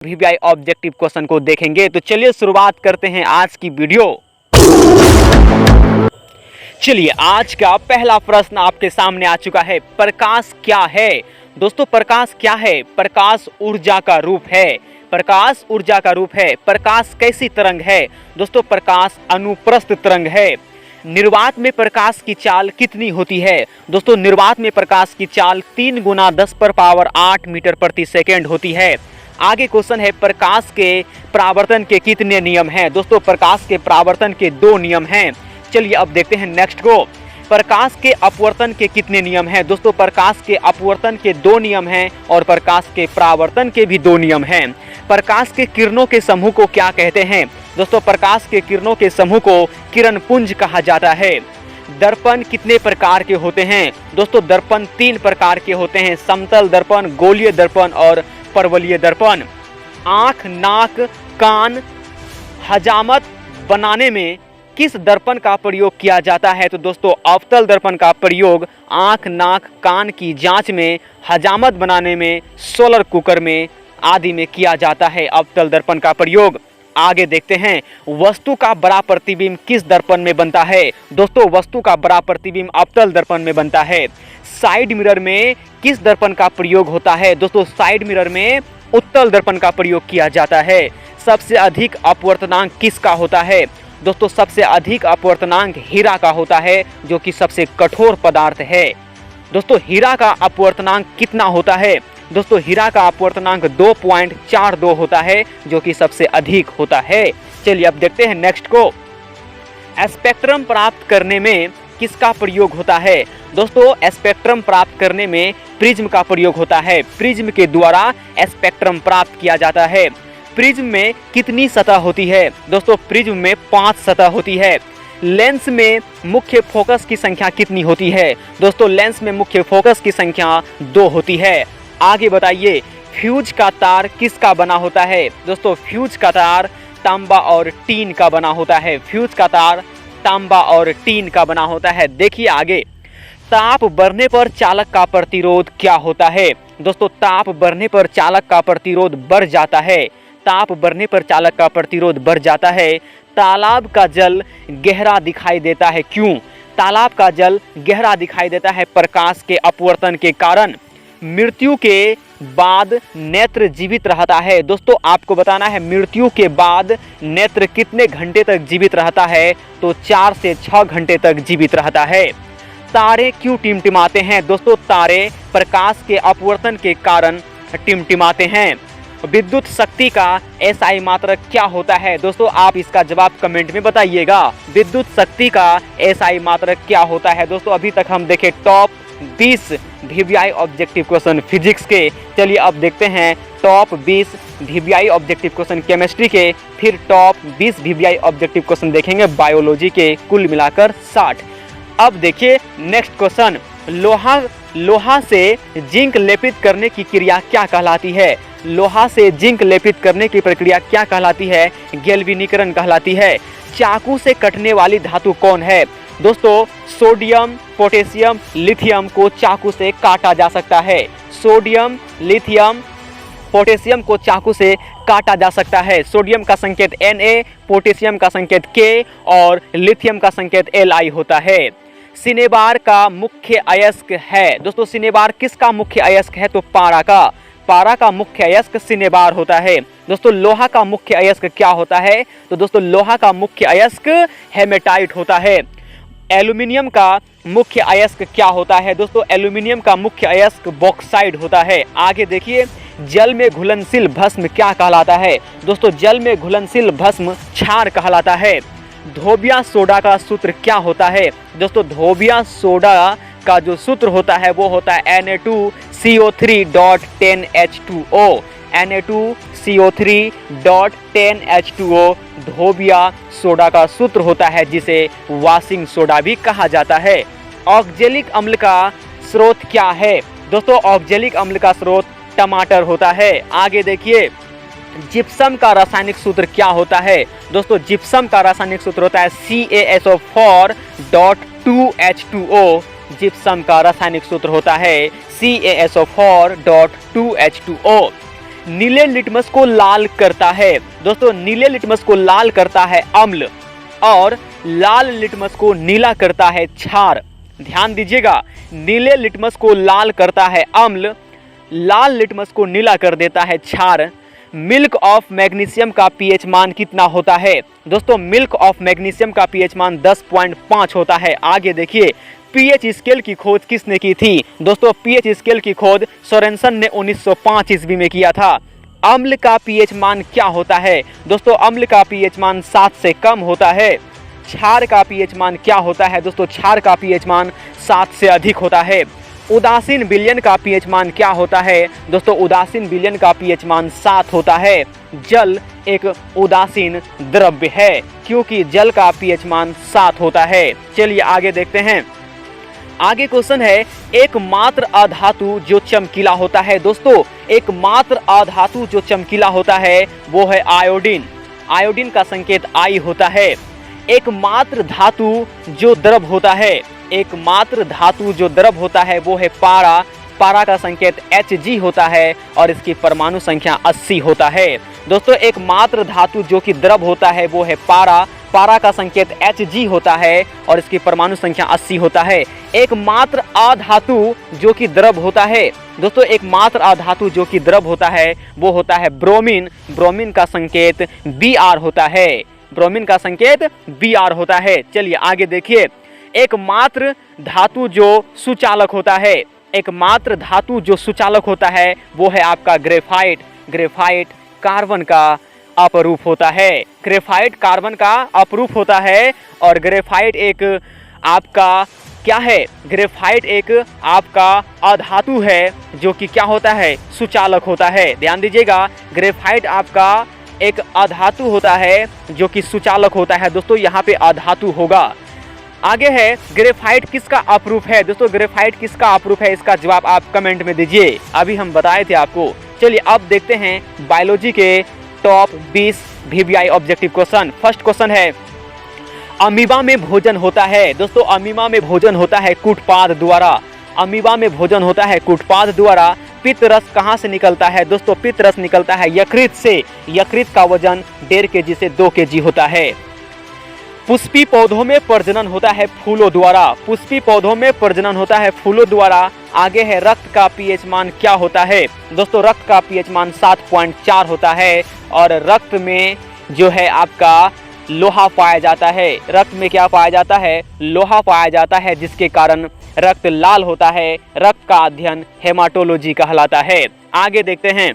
VVI objective question को देखेंगे। तो चलिए शुरुआत करते हैं आज की वीडियो। चलिए आज का पहला प्रश्न आपके सामने आ चुका है। प्रकाश क्या है? दोस्तों प्रकाश क्या है? प्रकाश ऊर्जा का रूप है। प्रकाश ऊर्जा का रूप है। प्रकाश कैसी तरंग है? दोस्तों प्रकाश अनुप्रस्थ तरंग है। निर्वात में प्रकाश की चाल कितनी होती है? दोस्तों निर्वात में प्रकाश की चाल 3 × 10⁸ मीटर प्रति सेकेंड होती है। आगे क्वेश्चन है, प्रकाश के परावर्तन के कितने नियम हैं? दोस्तों प्रकाश के परावर्तन के 2 नियम हैं। चलिए अब देखते हैं नेक्स्ट को। प्रकाश के अपवर्तन के कितने नियम हैं? दोस्तों प्रकाश के अपवर्तन के 2 नियम हैं और प्रकाश के परावर्तन के भी 2 नियम हैं। प्रकाश के किरणों के समूह को क्या कहते हैं? दोस्तों प्रकाश के किरणों के समूह को किरण पुंज कहा जाता है। दर्पण कितने प्रकार के होते हैं? दोस्तों दर्पण 3 प्रकार के होते हैं, समतल दर्पण, गोलीय दर्पण और परवलयीय दर्पण। आँख, नाक, कान, हजामत बनाने में किस दर्पण का प्रयोग किया जाता है? तो दोस्तों अवतल दर्पण का प्रयोग आँख, नाक, कान की जांच में, हजामत बनाने में, सोलर कुकर में आदि में किया जाता है अवतल दर्पण का प्रयोग। आगे देखते हैं, वस्तु का बड़ा प्रतिबिंब किस दर्पण में बनता है? दोस्तों वस्तु का बड़ा प्रतिबिंब अवतल दर्पण में बनता है। साइड मिरर में किस दर्पण का प्रयोग होता है? दोस्तों साइड मिरर में उत्तल दर्पण का प्रयोग किया जाता है। सबसे अधिक अपवर्तनांक किसका होता है? दोस्तों सबसे अधिक अपवर्तनांक हीरा का होता है, जो कि सबसे कठोर पदार्थ है। दोस्तों हीरा का अपवर्तनांक कितना होता है? दोस्तों हीरा का अपवर्तनांक 2.42 होता है, जो कि सबसे अधिक होता है। चलिए अब देखते हैं नेक्स्ट को। स्पेक्ट्रम प्राप्त करने में किसका प्रयोग होता है? दोस्तों स्पेक्ट्रम प्राप्त करने में प्रिज्म का प्रयोग होता है। प्रिज्म के द्वारा स्पेक्ट्रम प्राप्त किया जाता है। प्रिज्म में कितनी सतह होती है? दोस्तों प्रिज्म में 5 सतह होती है। लेंस में मुख्य फोकस की संख्या कितनी होती है? दोस्तों लेंस में मुख्य फोकस की संख्या 2 होती है। आगे बताइए, फ्यूज का तार किसका बना होता है? दोस्तों फ्यूज का तार तांबा और टीन का बना होता है। फ्यूज का तार तांबा और टीन का बना होता है। देखिए आगे, ताप बढ़ने पर चालक का प्रतिरोध क्या होता है? दोस्तों ताप बढ़ने पर चालक का प्रतिरोध बढ़ जाता है। ताप बढ़ने पर चालक का प्रतिरोध बढ़ जाता है। तालाब का जल गहरा दिखाई देता है, क्यों? तालाब का जल गहरा दिखाई देता है प्रकाश के अपवर्तन के कारण। मृत्यु के बाद नेत्र जीवित रहता है। दोस्तों आपको बताना है मृत्यु के बाद नेत्र कितने घंटे तक जीवित रहता है? तो 4 से 6 घंटे तक जीवित रहता है। तारे क्यों टिमटिमाते हैं? दोस्तों तारे प्रकाश के अपवर्तन के कारण टिमटिमाते हैं। विद्युत शक्ति का एसआई मात्रक क्या होता है? दोस्तों आप इसका जवाब कमेंट में बताइएगा। विद्युत शक्ति का एसआई मात्रक क्या होता है? दोस्तों अभी तक हम देखे top 20 VVI objective question physics के। चलिए अब देखते हैं top 20 VVI objective question chemistry के, फिर टॉप 20 वीवीआई ऑब्जेक्टिव क्वेश्चन देखेंगे बायोलॉजी के, कुल मिलाकर 60। अब देखिए नेक्स्ट क्वेश्चन, लोहा से जिंक लेपित करने की क्रिया क्या कहलाती है? लोहा से जिंक लेपित करने की प्रक्रिया क्या कहलाती है? गैल्वेनीकरण कहलाती है। चाकू से कटने वाली धातु कौन है? दोस्तों सोडियम, पोटेशियम, लिथियम को चाकू से काटा जा सकता है। सोडियम, लिथियम, पोटेशियम को चाकू से काटा जा सकता है। सोडियम का संकेत Na, पोटेशियम का संकेत K और लिथियम का संकेत Li होता है। सिनेबार का मुख्य अयस्क है। दोस्तों सिनेबार किसका मुख्य अयस्क है? तो पारा का। पारा का मुख्य अयस्क सिनेबार होता है। दोस्तों लोहा का मुख्य अयस्क क्या होता है? तो दोस्तों लोहा का मुख्य अयस्क हेमेटाइट होता है। एल्यूमिनियम का मुख्य अयस्क क्या होता है? दोस्तों एल्यूमिनियम का मुख्य अयस्क बॉक्साइड होता है। आगे देखिए, जल में घुलनशील भस्म क्या कहलाता है? दोस्तों जल में घुलनशील भस्म क्षार कहलाता है। धोबिया सोडा का सूत्र क्या होता है? दोस्तों धोबिया सोडा का जो सूत्र होता है वो होता है Na2CO3.10H2O। Na2CO3.10H2O धोबिया सोडा का सूत्र होता है, जिसे वॉशिंग सोडा भी कहा जाता है। ऑक्जेलिक अम्ल का स्रोत क्या है? दोस्तों ऑक्जेलिक अम्ल का स्रोत टमाटर होता है। आगे देखिए, जिप्सम का रासायनिक सूत्र क्या होता है? दोस्तों जिप्सम का रासायनिक सूत्र होता है CaSO4.2H2O। जिप्सम का रासायनिक सूत्र होता है CaSO4.2H2O। नीले लिटमस को लाल करता है? दोस्तों नीले लिटमस को लाल करता है अम्ल और लाल लिटमस को नीला करता है क्षार। ध्यान दीजिएगा, नीले लिटमस को लाल करता है अम्ल, लाल लिटमस को नीला कर देता है क्षार। मिल्क ऑफ मैग्नीशियम का पीएच मान कितना होता है? दोस्तों मिल्क ऑफ मैग्नीशियम का पीएच मान 10.5 होता है। आगे देखिए, पीएच स्केल की खोज किसने की थी? दोस्तों पीएच स्केल की खोज सोरेनसन ने 1905 ईस्वी में किया था। अम्ल का पीएच मान क्या होता है? दोस्तों अम्ल का पीएच मान 7 से कम होता है। क्षार का पीएच मान क्या होता है? दोस्तों क्षार का पीएच मान 7 से अधिक होता है। उदासीन विलयन का पीएच मान क्या होता है? दोस्तों उदासीन विलयन का पीएच मान 7 होता है। जल एक उदासीन द्रव्य है क्योंकि जल का पीएच मान 7 होता है। चलिए आगे देखते हैं। आगे क्वेश्चन है, एकमात्र अधातु जो चमकीला होता है? दोस्तों एकमात्र अधातु जो चमकीला होता है वो है आयोडीन। आयोडीन का संकेत आई होता है। एकमात्र धातु जो द्रव होता है, एकमात्र धातु जो द्रव होता है वो है पारा। पारा का संकेत Hg होता है और इसकी परमाणु संख्या 80 होता है। दोस्तों एकमात्र धातु जो कि द्रव होता है वो है पारा। पारा का संकेत Hg होता है और इसकी परमाणु संख्या 80 होता है। एकमात्र अधातु जो कि द्रव होता है, दोस्तों एकमात्र अधातु जो कि द्रव होता है वो होता है ब्रोमीन। ब्रोमीन का संकेत Br होता है। ब्रोमीन का संकेत Br होता है। चलिए आगे देखिए, एकमात्र धातु जो सुचालक होता है, एकमात्र धातु जो सुचालक होता है वो है आपका ग्रेफाइट। ग्रेफाइट कार्बन का अपरूप होता है। ग्रेफाइट कार्बन का अपरूप होता है और ग्रेफाइट एक आपका क्या है? ग्रेफाइट एक आपका अधातु है जो कि क्या होता है? सुचालक होता है। ध्यान दीजिएगा, ग्रेफाइट आपका एक अधातु होता है जो कि सुचालक होता है। दोस्तों यहाँ पे अधातु होगा। आगे है, ग्रेफाइट किसका अपरूप है? दोस्तों ग्रेफाइट किसका अपरूप है, इसका जवाब आप कमेंट में दीजिए। अभी हम बताए थे आपको। चलिए अब देखते हैं बायोलॉजी के top 20 VVI objective question. First question है, अमीबा में भोजन होता है? दोस्तों अमीबा में भोजन होता है कूटपाद द्वारा। अमीबा में भोजन होता है कूटपाद द्वारा। पित्त रस कहाँ से निकलता है? दोस्तों पित्त रस निकलता है यकृत से। यकृत का वजन 1.5 kg से 2 kg होता है। पुष्पी पौधों में प्रजनन होता है फूलों द्वारा। पुष्पी पौधों में प्रजनन होता है फूलों द्वारा। आगे है, रक्त का पीएच मान क्या होता है? दोस्तों रक्त का पीएच मान 7.4 होता है और रक्त में जो है आपका लोहा पाया जाता है। रक्त में क्या पाया जाता है? लोहा पाया जाता है, जिसके कारण रक्त लाल होता है। रक्त का अध्ययन हेमाटोलॉजी कहलाता है। आगे देखते हैं,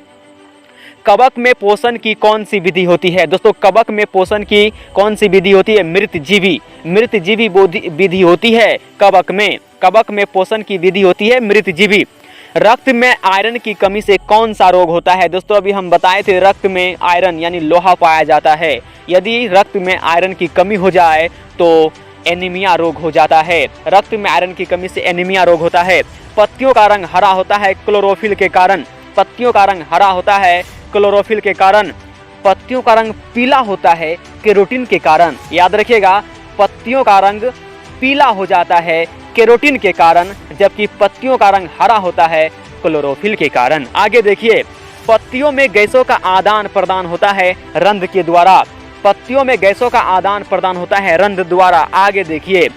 कवक में पोषण की कौन सी विधि होती है? दोस्तों कवक में पोषण की कौन सी विधि होती है? मृतजीवी। मृतजीवी विधि होती है कवक में। कवक में पोषण की विधि होती है मृतजीवी। रक्त में आयरन की कमी से कौन सा रोग होता है? दोस्तों अभी हम बताए थे रक्त में आयरन यानी लोहा पाया जाता है। यदि रक्त में आयरन की कमी हो जाए तो एनीमिया रोग हो जाता है। रक्त में आयरन की कमी से एनीमिया रोग होता है। पत्तियों का रंग हरा होता है क्लोरोफिल के कारण। पत्तियों का रंग हरा होता है क्लोरोफिल के कारण। पत्तियों का रंग पीला होता है केरोटिन के कारण। याद रखिएगा, पत्तियों का रंग पीला हो जाता है केरोटिन के कारण, जबकि पत्तियों का रंग हरा होता है क्लोरोफिल के कारण। आगे देखिए, पत्तियों में गैसों का आदान प्रदान होता है रंध्र के द्वारा। पत्तियों में गैसों का आदान प्रदान होता है रंध्र द्वारा। आगे देखिए,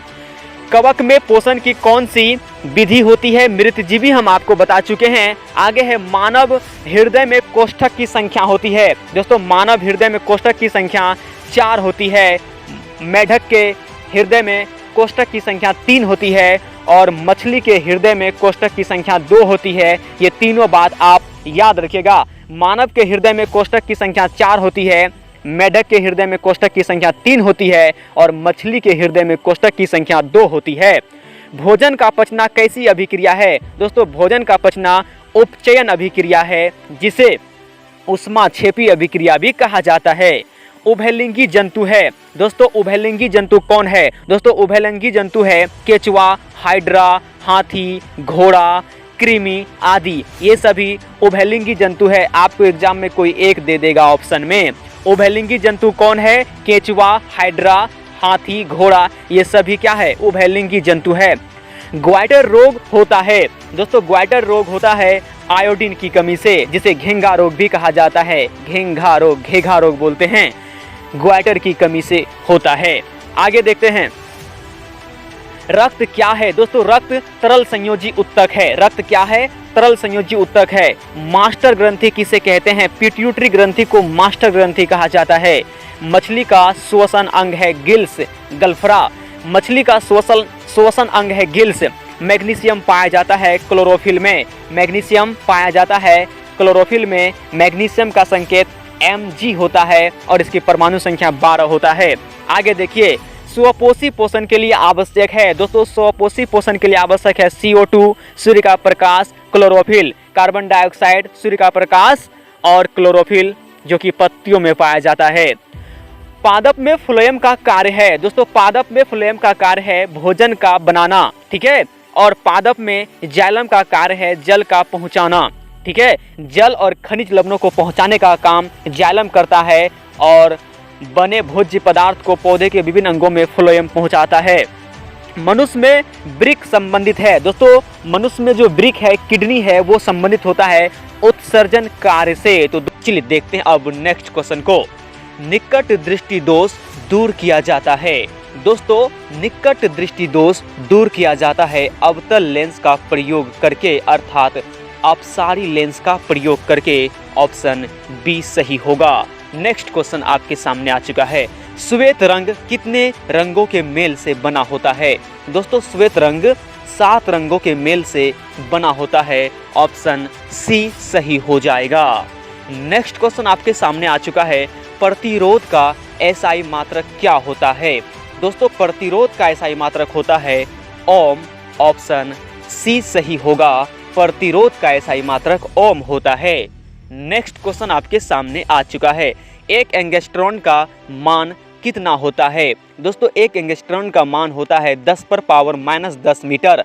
कवक में पोषण की कौन सी विधि होती है? मृतजीवी हम आपको बता चुके हैं। आगे है, मानव हृदय में कोष्ठक की संख्या होती है। दोस्तों मानव हृदय में कोष्ठक की संख्या 4 होती है। मेढक के हृदय में कोष्ठक की संख्या 3 होती है और मछली के हृदय में कोष्ठक की संख्या 2 होती है। ये तीनों बात आप याद रखिएगा। मानव के हृदय में कोष्ठक की संख्या 4 होती है, मेढक के हृदय में कोष्ठक की संख्या 3 होती है और मछली के हृदय में कोष्ठक की संख्या 2 होती है। भोजन का पचना कैसी अभिक्रिया है? दोस्तों भोजन का पचना उपचयन अभिक्रिया है, जिसे ऊष्माक्षेपी अभिक्रिया भी कहा जाता है। उभयलिंगी जंतु है। दोस्तों उभयलिंगी जंतु कौन है? दोस्तों उभयलिंगी जंतु है केचुआ, हाइड्रा, हाथी, घोड़ा, कृमि आदि। ये सभी उभयलिंगी जंतु है। आपको एग्जाम में कोई एक दे देगा ऑप्शन में। उभयलिंगी जंतु कौन है? केचुआ, हाइड्रा, हाथी, घोड़ा, ये सभी क्या है? उभयलिंगी जंतु है। ग्वाइटर रोग होता है। दोस्तों ग्वाइटर रोग होता है आयोडीन की कमी से, जिसे घेंघा रोग भी कहा जाता है। घेंघा रोग, घेघा रोग बोलते हैं, ग्वाइटर की कमी से होता है। आगे देखते हैं, रक्त क्या है? दोस्तों रक्त तरल संयोजी उत्तक है। रक्त क्या है? तरल संयोजी उत्तक है। मास्टर ग्रंथि किसे कहते हैं? पिट्यूटरी ग्रंथि को मास्टर ग्रंथि कहा जाता है। मछली का श्वसन अंग है गिल्स, गल्फरा। मछली का श्वसन अंग है गिल्स। मैग्नीशियम पाया जाता है क्लोरोफिल में। मैग्नीशियम पाया जाता है क्लोरोफिल में। मैग्नीशियम का संकेत Mg होता है और इसकी परमाणु संख्या 12 होता है। आगे देखिए, स्वपोषी पोषण के लिए आवश्यक है। दोस्तों स्वपोषी पोषण के लिए आवश्यक है CO2, सूर्य का प्रकाश, क्लोरोफिल, कार्बन डाइऑक्साइड, सूर्य का प्रकाश और क्लोरोफिल जो कि पत्तियों में पाया जाता है। पादप में फ्लोएम का कार्य है। दोस्तों पादप में फ्लोएम का कार्य है भोजन का बनाना, ठीक है। और पादप में जाइलम का कार्य है जल का पहुंचाना, ठीक है। जल और खनिज लवणों को पहुंचाने का काम जाइलम करता है और बने भोज्य पदार्थ को पौधे के विभिन्न अंगों में फ्लोएम पहुंचाता है। मनुष्य में वृक्क संबंधित है। दोस्तों मनुष्य में जो वृक्क है, किडनी है, वो संबंधित होता है उत्सर्जन कार्य से। तो चलिए देखते हैं अब नेक्स्ट क्वेश्चन को। निकट दृष्टि दोष दूर किया जाता है। दोस्तों निकट दृष्टि दोष दूर किया जाता है अवतल लेंस का प्रयोग करके, अर्थात अपसारी लेंस का प्रयोग करके। ऑप्शन बी सही होगा। नेक्स्ट क्वेश्चन आपके सामने आ चुका है। श्वेत रंग कितने रंगों के मेल से बना होता है? दोस्तों श्वेत रंग 7 रंगों के मेल से बना होता है। ऑप्शन सी सही हो जाएगा। नेक्स्ट क्वेश्चन आपके सामने आ चुका है। प्रतिरोध का एसआई मात्रक क्या होता है? दोस्तों प्रतिरोध का एसआई मात्रक होता है ओम। ऑप्शन सी सही होगा। प्रतिरोध का एसआई मात्रक ओम होता है। नेक्स्ट क्वेश्चन आपके सामने आ चुका है। एक एंगस्ट्रॉन का मान कितना होता है? दोस्तों एक एंगस्ट्रॉन का मान होता है 10⁻⁻10 मीटर।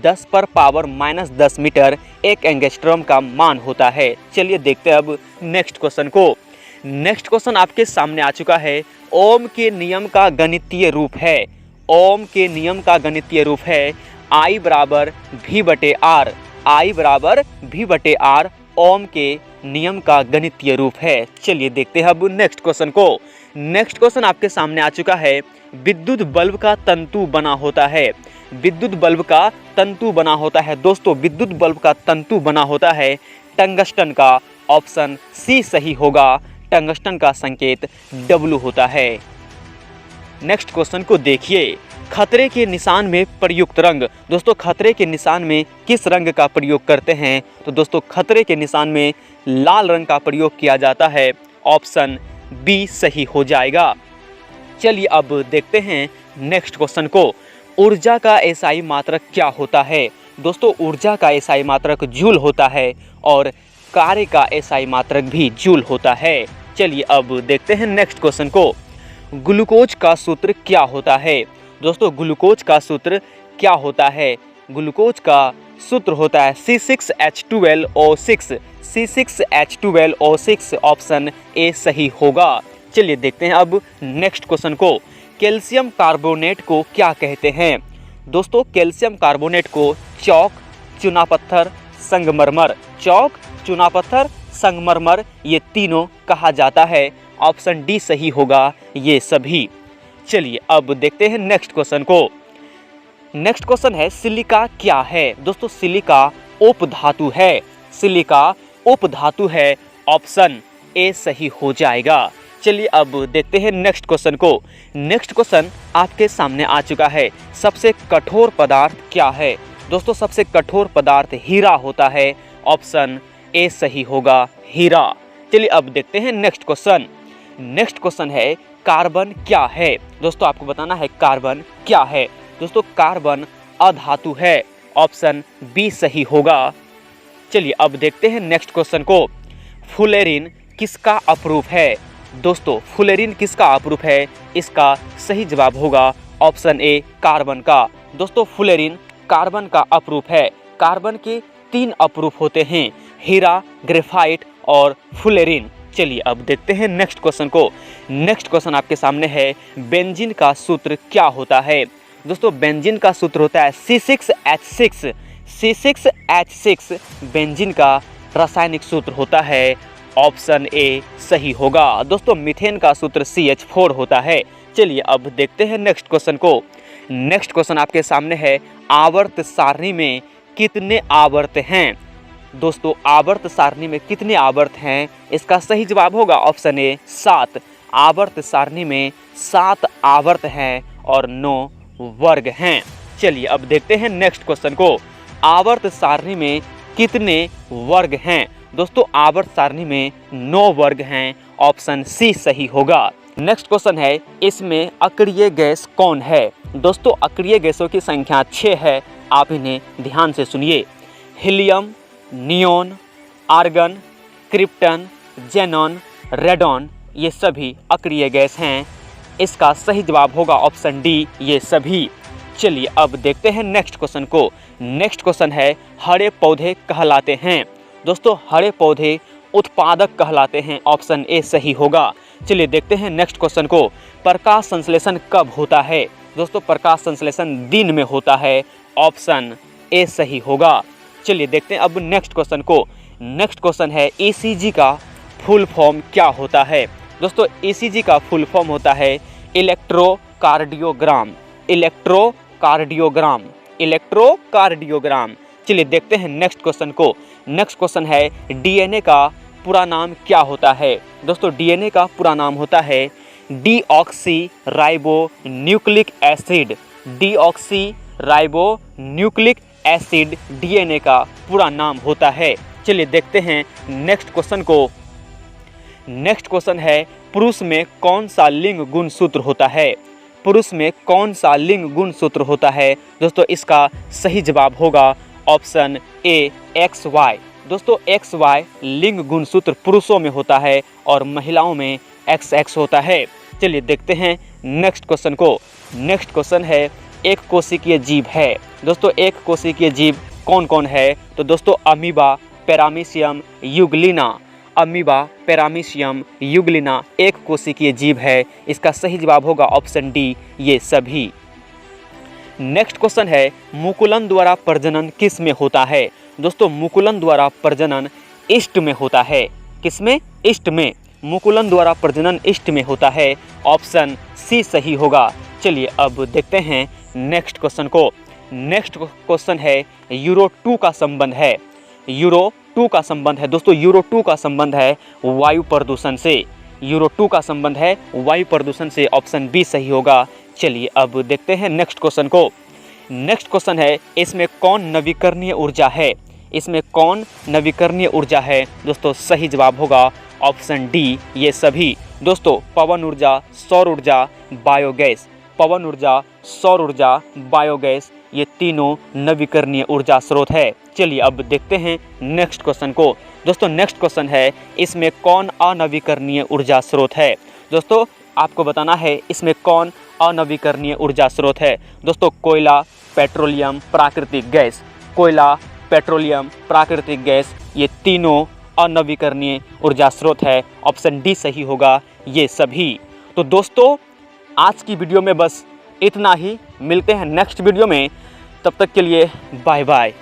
10⁻⁻10 मीटर एक एंगस्ट्रॉन का मान होता है। चलिए देखते हैं अब नेक्स्ट क्वेश्चन को। नेक्स्ट क्वेश्चन आपके सामने आ चुका है। ओम के नियम का गणितीय रूप है। ओम के नियम का गणितीय रूप है I बराबर V/R। I बराबर V/R ओम के नियम का गणितीय रूप है। चलिए देखते हैं अब नेक्स्ट क्वेश्चन को। नेक्स्ट क्वेश्चन आपके सामने आ चुका है। विद्युत बल्ब का तंतु बना होता है। विद्युत बल्ब का तंतु बना होता है। दोस्तों विद्युत बल्ब का तंतु बना होता है टंगस्टन का। ऑप्शन सी सही होगा। टंगस्टन का संकेत W होता है। नेक्स्ट क्वेश्चन को देखिए। खतरे के निशान में प्रयुक्त रंग। दोस्तों खतरे के निशान में किस रंग का प्रयोग करते हैं? तो दोस्तों खतरे के निशान में लाल रंग का प्रयोग किया जाता है। ऑप्शन बी सही हो जाएगा। चलिए अब देखते हैं नेक्स्ट क्वेश्चन को। ऊर्जा का एसआई मात्रक क्या होता है? दोस्तों ऊर्जा का एसआई मात्रक जूल होता है और कार्य का एसआई मात्रक भी जूल होता है। चलिए अब देखते हैं नेक्स्ट क्वेश्चन को। ग्लूकोज का सूत्र क्या होता है? दोस्तों ग्लूकोज का सूत्र क्या होता है? ग्लूकोज का सूत्र होता है C6H12O6। C6H12O6 ऑप्शन ए सही होगा। चलिए देखते हैं अब नेक्स्ट क्वेश्चन को। कैल्शियम कार्बोनेट को क्या कहते हैं? दोस्तों कैल्शियम कार्बोनेट को चौक, चूना पत्थर, संगमरमर। चौक, चूना पत्थर, संगमरमर ये तीनों कहा जाता है। ऑप्शन डी सही होगा ये सभी। चलिए अब देखते हैं नेक्स्ट क्वेश्चन को। नेक्स्ट क्वेश्चन है सिलिका क्या है? दोस्तों सिलिका उपधातु है। सिलिका उपधातु है। ऑप्शन ए सही हो जाएगा। चलिए अब देखते हैं नेक्स्ट क्वेश्चन को। नेक्स्ट क्वेश्चन आपके सामने आ चुका है। सबसे कठोर पदार्थ क्या है? दोस्तों सबसे कठोर पदार्थ हीरा होता है। ऑप्शन ए सही होगा हीरा। चलिए अब देखते हैं नेक्स्ट क्वेश्चन। नेक्स्ट क्वेश्चन है कार्बन क्या है? दोस्तों आपको बताना है कार्बन क्या है। दोस्तों कार्बन अधातु है। ऑप्शन बी सही होगा। चलिए अब देखते हैं नेक्स्ट क्वेश्चन को। फुलेरिन किसका अपरूप है? दोस्तों फुलेरिन किसका अपरूप है? इसका सही जवाब होगा ऑप्शन ए कार्बन का। दोस्तों फुलेरिन कार्बन का अपरूप है। कार्बन के 3 अपरूप होते हैं, हीरा, ग्रेफाइट और फुलेरिन। चलिए अब देखते हैं नेक्स्ट क्वेश्चन को। नेक्स्ट क्वेश्चन आपके सामने है। बेंजीन का सूत्र क्या होता है? दोस्तों बेंजीन का सूत्र होता है C6H6। C6H6 बेंजीन का रासायनिक सूत्र होता है। ऑप्शन ए सही होगा। दोस्तों मीथेन का सूत्र CH4 होता है। चलिए अब देखते हैं नेक्स्ट क्वेश्चन को। नेक्स्ट क्वेश्चन आपके सामने है, आवर्त सारणी में कितने आवर्त हैं? दोस्तों आवर्त सारणी में कितने आवर्त हैं? इसका सही जवाब होगा ऑप्शन ए 7। आवर्त सारणी में 7 आवर्त हैं और 9 वर्ग हैं। चलिए अब देखते हैं नेक्स्ट क्वेश्चन को। आवर्त सारणी में कितने वर्ग हैं? दोस्तों आवर्त सारणी में 9 वर्ग हैं। ऑप्शन सी सही होगा। नेक्स्ट क्वेश्चन है, इसमें अक्रिय गैस कौन है? दोस्तों अक्रिय गैसों की संख्या 6 है। आप इन्हें ध्यान से सुनिए। Helium, neon, argon, krypton, xenon, radon, ये सभी अक्रिय गैस हैं। इसका सही जवाब होगा ऑप्शन डी, ये सभी। चलिए अब देखते हैं नेक्स्ट क्वेश्चन को। नेक्स्ट क्वेश्चन है, हरे पौधे कहलाते हैं? दोस्तों हरे पौधे उत्पादक कहलाते हैं। ऑप्शन ए सही होगा। चलिए देखते हैं नेक्स्ट क्वेश्चन को। प्रकाश संश्लेषण कब होता है? दोस्तों प्रकाश संश्लेषण दिन में होता है। ऑप्शन ए सही होगा। चलिए देखते हैं अब नेक्स्ट क्वेश्चन को। नेक्स्ट क्वेश्चन है, ईसीजी का फुल फॉर्म क्या होता है? दोस्तों ईसीजी का फुल फॉर्म होता है इलेक्ट्रोकार्डियोग्राम। Electrocardiogram, electrocardiogram. चलिए देखते हैं नेक्स्ट क्वेश्चन को। नेक्स्ट क्वेश्चन है, डीएनए का पूरा नाम क्या होता है? दोस्तों डीएनए का पूरा नाम होता है deoxy ribo nucleic acid. Deoxy ribo nucleic acid DNA का पूरा नाम होता है। चलिए देखते हैं नेक्स्ट क्वेश्चन को। नेक्स्ट क्वेश्चन है, पुरुष में कौन सा लिंग गुण सूत्र होता है? पुरुष में कौन सा लिंग गुण सूत्र होता है? दोस्तों इसका सही जवाब होगा ऑप्शन ए XY। दोस्तों XY लिंग गुण सूत्र पुरुषों में होता है और महिलाओं में XX होता है। चलिए देखते हैं नेक्स्ट क्वेश्चन को। नेक्स्ट क्वेश्चन है, एक कोशिकीय जीव है। दोस्तों एक कोशिकीय जीव कौन कौन है? तो दोस्तों amoeba, paramecium, Euglena. Amoeba, paramecium, Euglena एक कोशिकीय जीव है। इसका सही जवाब होगा ऑप्शन डी, ये सभी। नेक्स्ट क्वेश्चन है, मुकुलन द्वारा प्रजनन किस में होता है? दोस्तों मुकुलन द्वारा प्रजनन इष्ट में होता है। किस में? इष्ट में। मुकुलन द्वारा प्रजनन इष्ट में होता है। ऑप्शन सी सही होगा। चलिए अब देखते हैं नेक्स्ट क्वेश्चन को। नेक्स्ट क्वेश्चन है, यूरो 2 का संबंध है। यूरो 2 का संबंध है। दोस्तों यूरो 2 का संबंध है वायु प्रदूषण से। यूरो 2 का संबंध है वायु प्रदूषण से। ऑप्शन बी सही होगा। चलिए अब देखते हैं नेक्स्ट क्वेश्चन को। नेक्स्ट क्वेश्चन है, इसमें कौन नवीकरणीय ऊर्जा है? इसमें कौन नवीकरणीय ऊर्जा है? दोस्तों सही जवाब होगा ऑप्शन डी, ये सभी। दोस्तों पवन ऊर्जा, सौर ऊर्जा, बायोगैस। पवन ऊर्जा, सौर ऊर्जा, बायोगैस, ये तीनों नवीकरणीय ऊर्जा स्रोत है। चलिए अब देखते हैं नेक्स्ट क्वेश्चन को। दोस्तों नेक्स्ट क्वेश्चन है, इसमें कौन अनवीकरणीय ऊर्जा स्रोत है? दोस्तों आपको बताना है इसमें कौन अनवीकरणीय ऊर्जा स्रोत है। दोस्तों कोयला, पेट्रोलियम, प्राकृतिक गैस। कोयला, पेट्रोलियम, प्राकृतिक गैस, ये तीनों अनवीकरणीय ऊर्जा स्रोत है। ऑप्शन डी सही होगा, ये सभी। तो दोस्तों आज की वीडियो में बस इतना ही। मिलते हैं नेक्स्ट वीडियो में, तब तक के लिए बाय बाय।